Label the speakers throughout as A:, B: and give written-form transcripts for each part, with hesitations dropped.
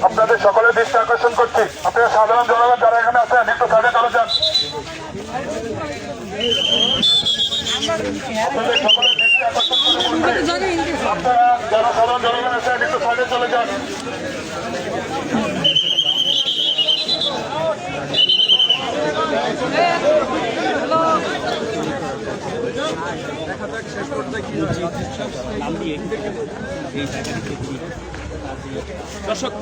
A: আপনাদের সকলের দৃষ্টি আকর্ষণ করছি, আপনারা সাধারণ জনগণ যারা এখানে আছেন একটু সাইডে চলে যান। আপনারা যারা সাধারণ জনগণ আছেন একটু সাইডে চলে যান।
B: দর্শক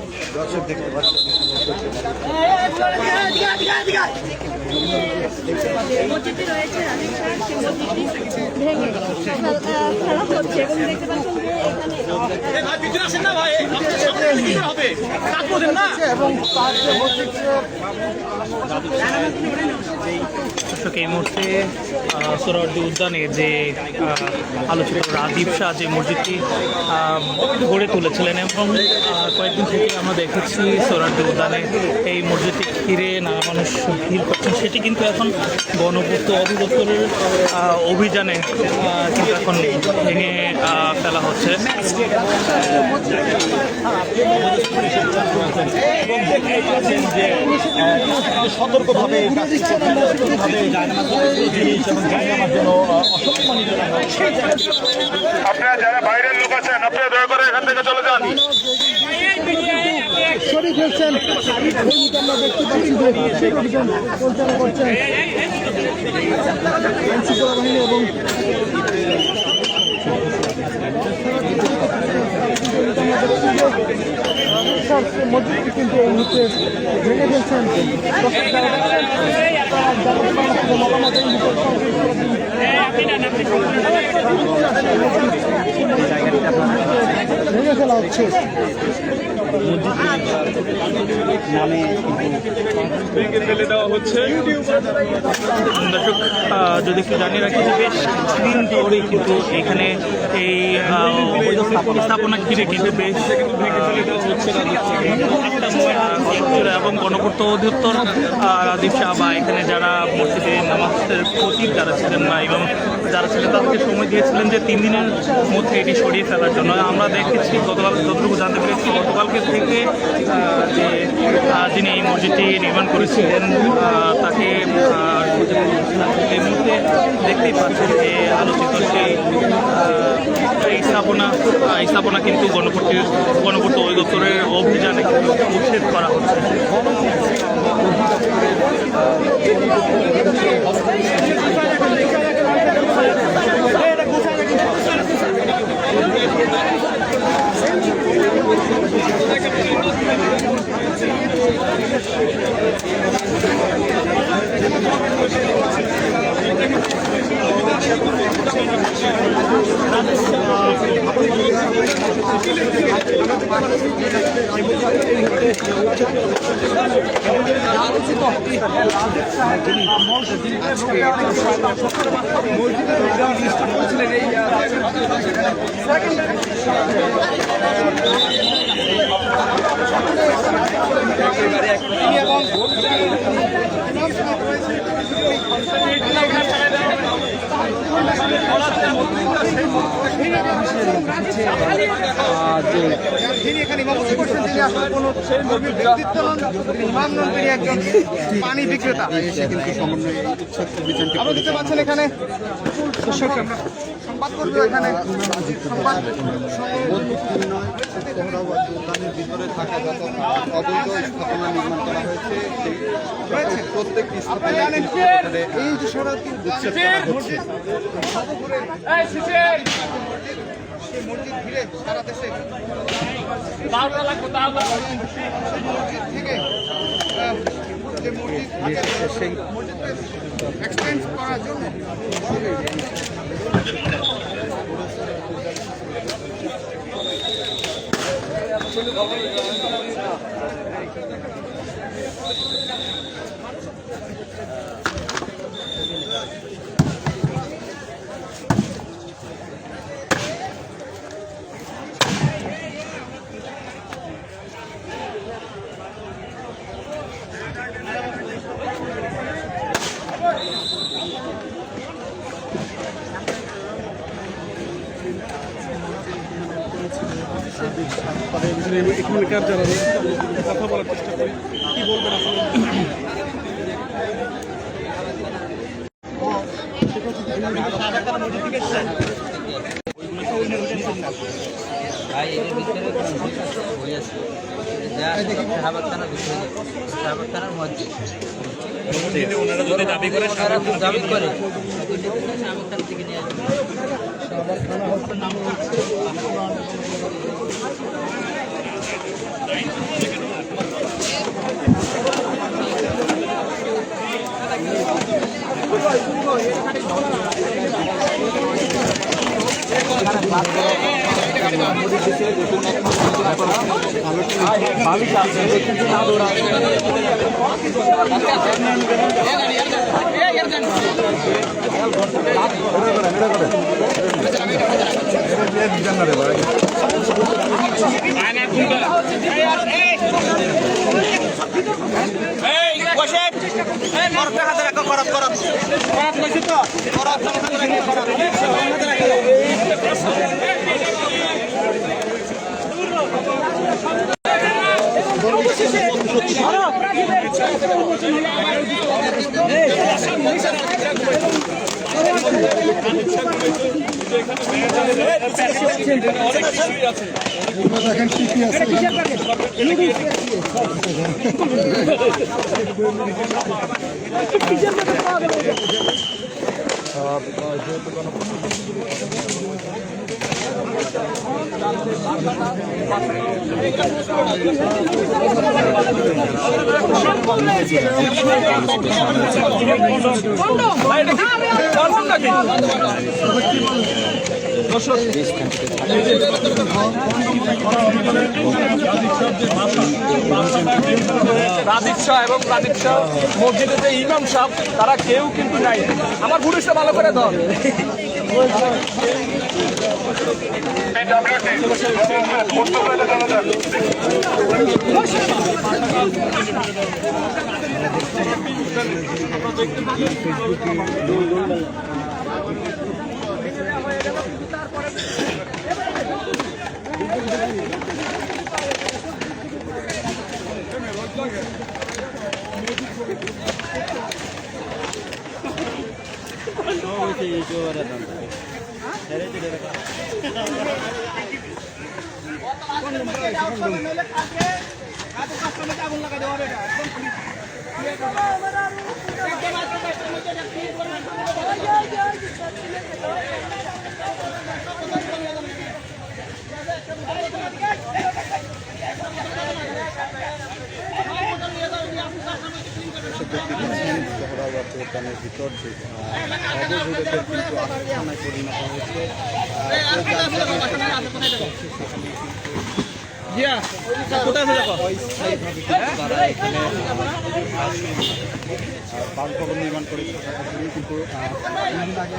B: দেখতে পাচ্ছেন
C: এই মুহূর্তে সোহরাওয়ার্দী উদ্যানের যে আলোচিত রাজীব শাহ যে মসজিদটি গড়ে তুলেছিলেন এবং কয়েকদিন থেকে আমরা দেখেছি সোহরাওয়ার্দী উদ্যানে এই মসজিদটি ঘিরে নানা মানুষ ভিড় করছেন, সেটি কিন্তু এখন গণপূর্ত অধিদপ্তরের অভিযানে কিন্তু এখন ভেঙে ফেলা হচ্ছে।
B: সতর্কভাবে
A: আপনারা যারা বাইরের লোক আছেন আপনারা দয়া করে এখান থেকে চলে যান।
D: শরীফ হচ্ছেন আমরা দেখতে পাচ্ছি যে অভিযান পরিচালনা করছেন আইনশৃঙ্খলা বাহিনী এবং মসজিদটি কিন্তু এই মুহূর্তে ভেঙে ফেলছেন। ভেঙে ফেলা হচ্ছে
C: নামে ফেলে দেওয়া হচ্ছে। দর্শক যদি একটু জানিয়ে রাখি যে বেশ দিন ধরেই কিন্তু এখানে এই স্থাপনা ঘিরে কিন্তু বেশ ভেঙে ফেলে দেওয়া হচ্ছে এবং গণপূর্ত অধিদপ্তর রাজীব শাহ বা এখানে যারা মসজিদে নামাজের খতিব যারা ছিলেন না এবং যারা ছিলেন তাদেরকে সময় দিয়েছিলেন যে 3 দিনের মধ্যে এটি সরিয়ে ফেলার জন্য। আমরা দেখেছি গতকাল যতটুকু জানতে পেরেছি গতকালকে থেকে যে যিনি এই মসজিদটি নির্মাণ করেছিলেন তাকে এই মুহূর্তে দেখতেই পাচ্ছেন যে আলোচিত সেই স্থাপনা কিন্তু গণপূর্ত অধিদপ্তরের অভিযানে উচ্ছেদ করা হচ্ছে।
D: পানি বিক্রেতা আপনি দেখতে পাচ্ছেন এখানে সংবাদ করবে এখানে
E: ভিতরে থাকা যত অবৈধ স্থাপনা নির্মাণ করা হয়েছে প্রত্যেকটি এই যে সড়ক উচ্ছেদ করা হচ্ছে।
D: মসজিদ ঘিরে সারা দেশে থেকে যে মসজিদকে এক্সটেন্ড করার জন্য
B: এখানকার যারা রয়েছে তাদের সাথে কথা বলার চেষ্টা করি। কি বলবেন আসলে?
F: ভাই এর ভিতরে হয়ে আছে যা শাহবাগ থানার ভিতরে শাহবাগ থানার মধ্যে ওনারা যদি দাবি করে শাহবাগ থানা থেকে নিয়ে আসবে। শাহবাগ থানা হচ্ছে নাম
D: দেখেন কি কি আছে
B: রাজীব শাহ এবং রাজীব শাহ মসজিদের যে ইমাম সাহেব তারা কেউ কিন্তু নাই। আমার পুলিশটা ভালো করে ধর।
E: দোকানের ভিতর যে অবৈধদের কিন্তু আস্থানায় পরিণত হয়েছে। তারা এখানে বাসভবন নির্মাণ করে থাকার জন্য কিন্তু কিছুদিন আগে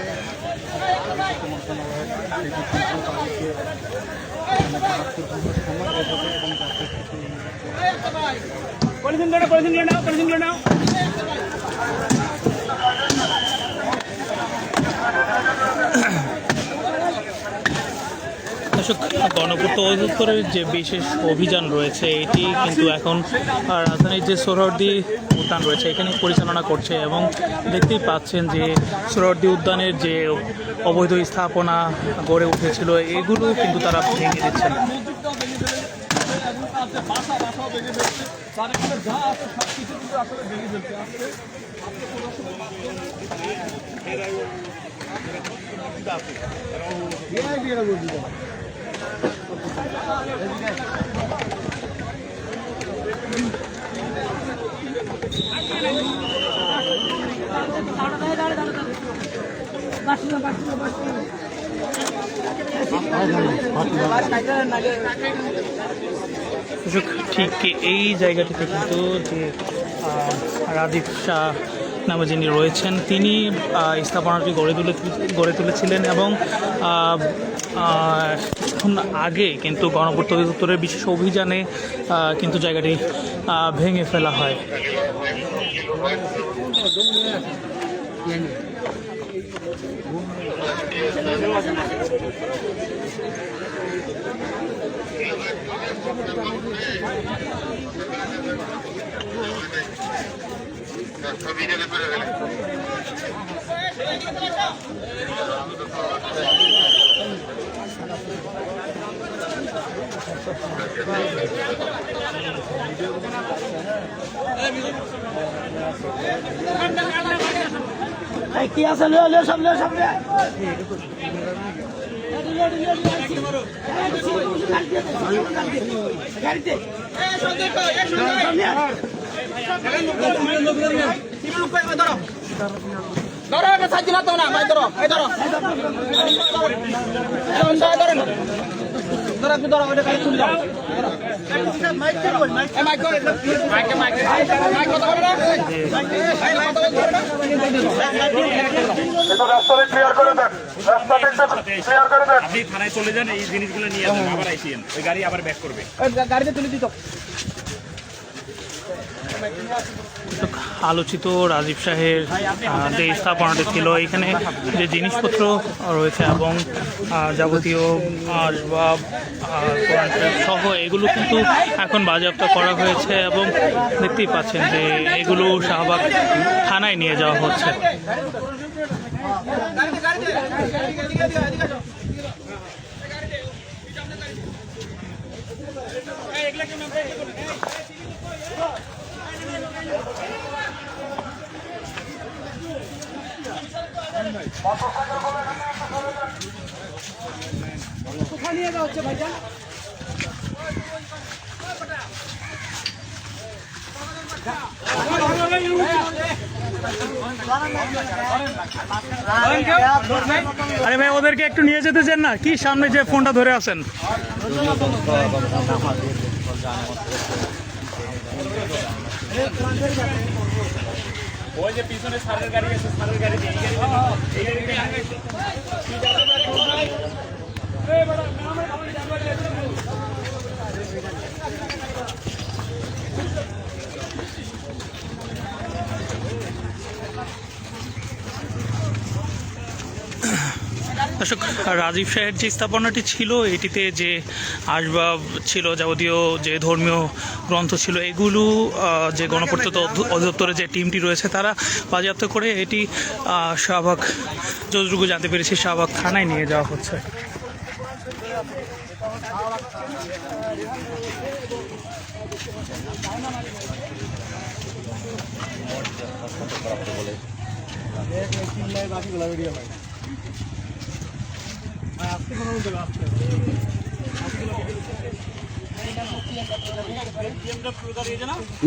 E: মন্ত্রণালয়ের তাদেরকে এখানে বাহাত্তর ঘন্টা সময় দেওয়া এবং
C: গণপূর্ত অধিদপ্তরের যে বিশেষ অভিযান রয়েছে এটি কিন্তু এখন রাজধানীর যে সোহরাওয়ার্দী উদ্যান রয়েছে এখানে পরিচালনা করছে এবং দেখতেই পাচ্ছেন যে সোহরাওয়ার্দী উদ্যানের যে অবৈধ স্থাপনা গড়ে উঠেছিল এগুলো কিন্তু তারা ভেঙে দিচ্ছেন। ঠিক এই জায়গাটিতে কিন্তু যে রাজীব শাহ নামে যিনি রয়েছেন তিনি স্থাপনাটি গড়ে তুলেছিলেন এবং কিছুক্ষণ আগে কিন্তু গণপূর্ত অধিদপ্তরের বিশেষ অভিযানে কিন্তু জায়গাটি ভেঙে ফেলা হয়।
D: কি আছে লে সব
A: একটু রাস্তাটা ক্লিয়ার করে দেন, রাস্তাটা একটু ক্লিয়ার করে দেন।
G: আপনি থানায় চলে যান, এই জিনিসগুলো নিয়ে যান, আবার আইসিয়েন, ওই গাড়ি আবার ব্যাক করবে।
D: গাড়িতে তুলে দিত।
C: আলোচিত রাজীব শাহের যে স্থাপনাটি ছিল, এখানে যে জিনিসপত্র রয়েছে এবং যাবতীয় আসবাব কোরআন শরীফ সহ এগুলো কিন্তু এখন বাজেয়াপ্ত করা হয়েছে এবং দেখতেই পাচ্ছেন যে এগুলো শাহবাগ থানায় নিয়ে যাওয়া হচ্ছে।
D: কোথায় নিয়ে যাওয়া হচ্ছে ভাইজান?
C: আরে ভাই, ওদেরকে একটু নিয়ে যেতে চান না কি? সামনে যে ফোনটা ধরে আছেন।
G: ওই যে পিছনে সারের গাড়ি আছে, সারের গাড়ি দিয়ে এই গাড়ি
C: দর্শক, রাজীব শাহের যে স্থাপনাটি ছিল, এটিতে যে আসবাব ছিল, যাবতীয় যে ধর্মীয় গ্রন্থ ছিল, এগুলো যে গণপূর্ত অধিদপ্তরের যে টিমটি রয়েছে তারা বাজেয়াপ্ত করে এটি শাহবাগ, যতটুকু জানতে পেরেছি, শাহবাগ থানায় নিয়ে যাওয়া হচ্ছে।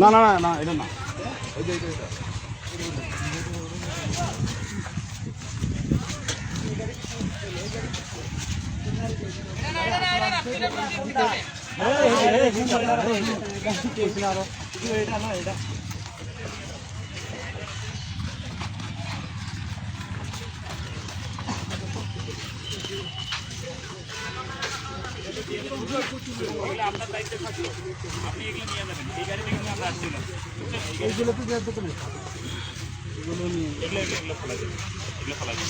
E: না না না না, এটা না।
G: আপনার দায়িত্বে থাকলো, আপনি এগুলো নিয়ে যাবেন, এই গাড়িতে কিন্তু আমরা আসছি না।
E: এইগুলো তো দেওয়ার দোকানে
G: এগুলো এগুলো খোলা যাবে, এগুলো খোলা যাবে।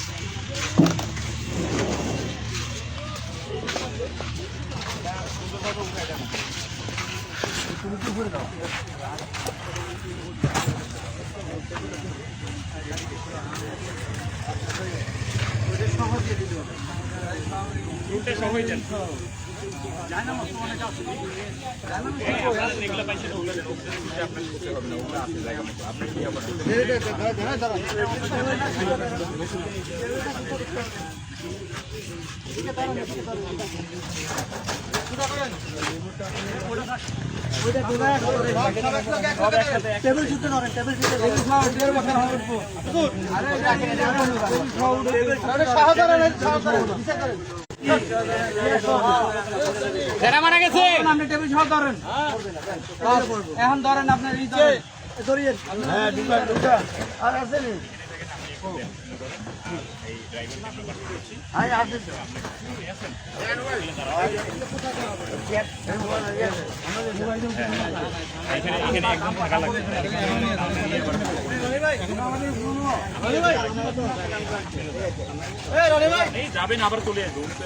G: রুটে সবাই যান, এগুলো পাইছে না, ওগুলো আপনার করতে হবে না, ওগুলো আছে জায়গা মতো, আপনি কি আবার
D: টেবিল জুতে ধরেন, টেবিল জুতে মারা গেছে। আপনি টেবিল সহ ধরেন, এখন ধরেন আপনার ধরিয়ে। হ্যাঁ, দুটা আর আছে নি।
G: এখানে একদম থাকা লাগবে। এই যাবেন আবার চলে আসবে উনি তো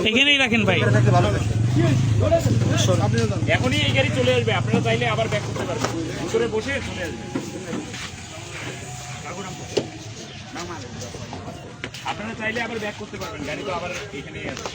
C: এখানেই রাখেন ভাই।
G: এখনই এই গাড়ি চলে আসবে, আপনারা চাইলে আবার ব্যাক করতে পারবেন, ভিতরে বসে চলে আসবে। আপনারা চাইলে আবার ব্যাক করতে পারবেন, গাড়ি তো আবার এখানেই আছে।